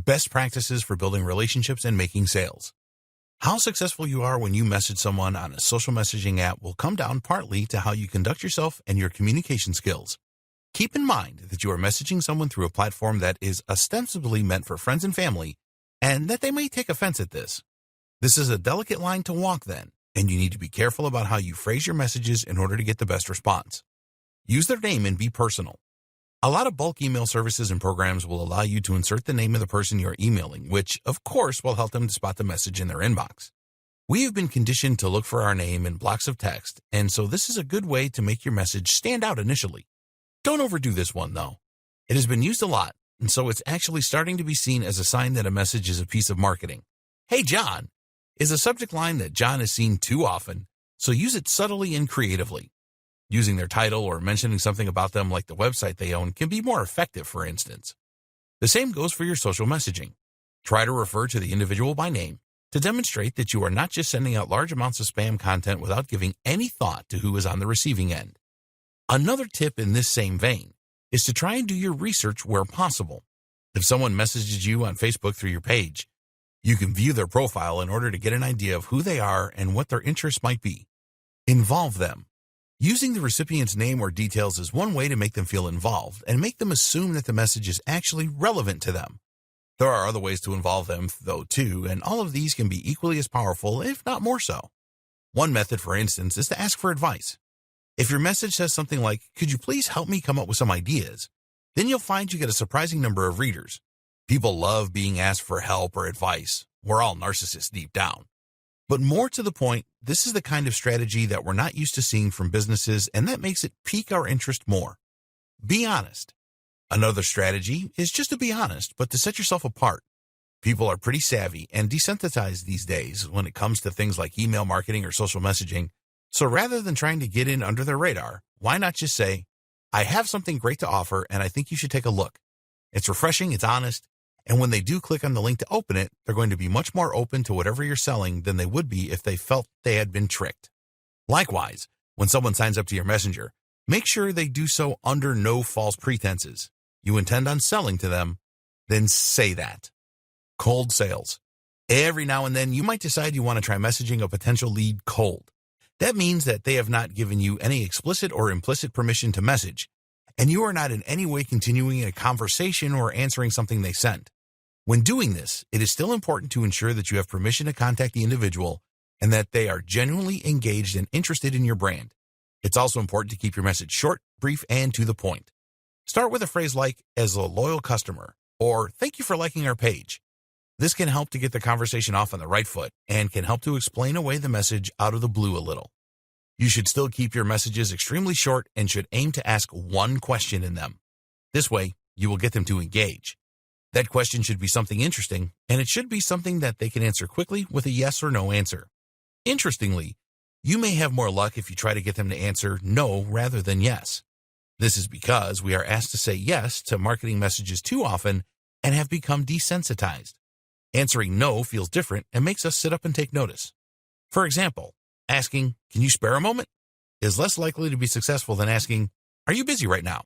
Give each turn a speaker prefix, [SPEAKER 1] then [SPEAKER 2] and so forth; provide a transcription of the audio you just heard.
[SPEAKER 1] Best practices for building relationships and making sales. How successful you are when you message someone on a social messaging app will come down partly to how you conduct yourself and your communication skills. Keep in mind that you are messaging someone through a platform that is ostensibly meant for friends and family, and that they may take offense at this. This is a delicate line to walk then, and you need to be careful about how you phrase your messages in order to get the best response. Use their name and be personal. A lot of bulk email services and programs will allow you to insert the name of the person you're emailing, which, of course, will help them to spot the message in their inbox. We have been conditioned to look for our name in blocks of text, and so this is a good way to make your message stand out initially. Don't overdo this one, though. It has been used a lot, and so it's actually starting to be seen as a sign that a message is a piece of marketing. "Hey, John," is a subject line that John is seen too often, so use it subtly and creatively. Using their title or mentioning something about them like the website they own can be more effective, for instance. The same goes for your social messaging. Try to refer to the individual by name to demonstrate that you are not just sending out large amounts of spam content without giving any thought to who is on the receiving end. Another tip in this same vein is to try and do your research where possible. If someone messages you on Facebook through your page, you can view their profile in order to get an idea of who they are and what their interests might be. Involve them. Using the recipient's name or details is one way to make them feel involved and make them assume that the message is actually relevant to them. There are other ways to involve them, though, too, and all of these can be equally as powerful, if not more so. One method, for instance, is to ask for advice. If your message says something like, "Could you please help me come up with some ideas?" then you'll find you get a surprising number of readers. People love being asked for help or advice. We're all narcissists deep down. But more to the point, this is the kind of strategy that we're not used to seeing from businesses, and that makes it pique our interest more. Be honest. Another strategy is just to be honest, but to set yourself apart. People are pretty savvy and desensitized these days when it comes to things like email marketing or social messaging, so rather than trying to get in under their radar, why not just say, "I have something great to offer, and I think you should take a look." It's refreshing, it's honest, and when they do click on the link to open it, they're going to be much more open to whatever you're selling than they would be if they felt they had been tricked. Likewise, when someone signs up to your messenger, make sure they do so under no false pretenses. You intend on selling to them, then say that. Cold sales. Every now and then, you might decide you want to try messaging a potential lead cold. That means that they have not given you any explicit or implicit permission to message, and you are not in any way continuing a conversation or answering something they sent. When doing this, it is still important to ensure that you have permission to contact the individual and that they are genuinely engaged and interested in your brand. It's also important to keep your message short, brief, and to the point. Start with a phrase like, "as a loyal customer," or "thank you for liking our page." This can help to get the conversation off on the right foot and can help to explain away the message out of the blue a little. You should still keep your messages extremely short and should aim to ask one question in them. This way, you will get them to engage. That question should be something interesting, and it should be something that they can answer quickly with a yes or no answer. Interestingly, you may have more luck if you try to get them to answer no rather than yes. This is because we are asked to say yes to marketing messages too often and have become desensitized. Answering no feels different and makes us sit up and take notice. For example, asking, "Can you spare a moment?" is less likely to be successful than asking, "Are you busy right now?"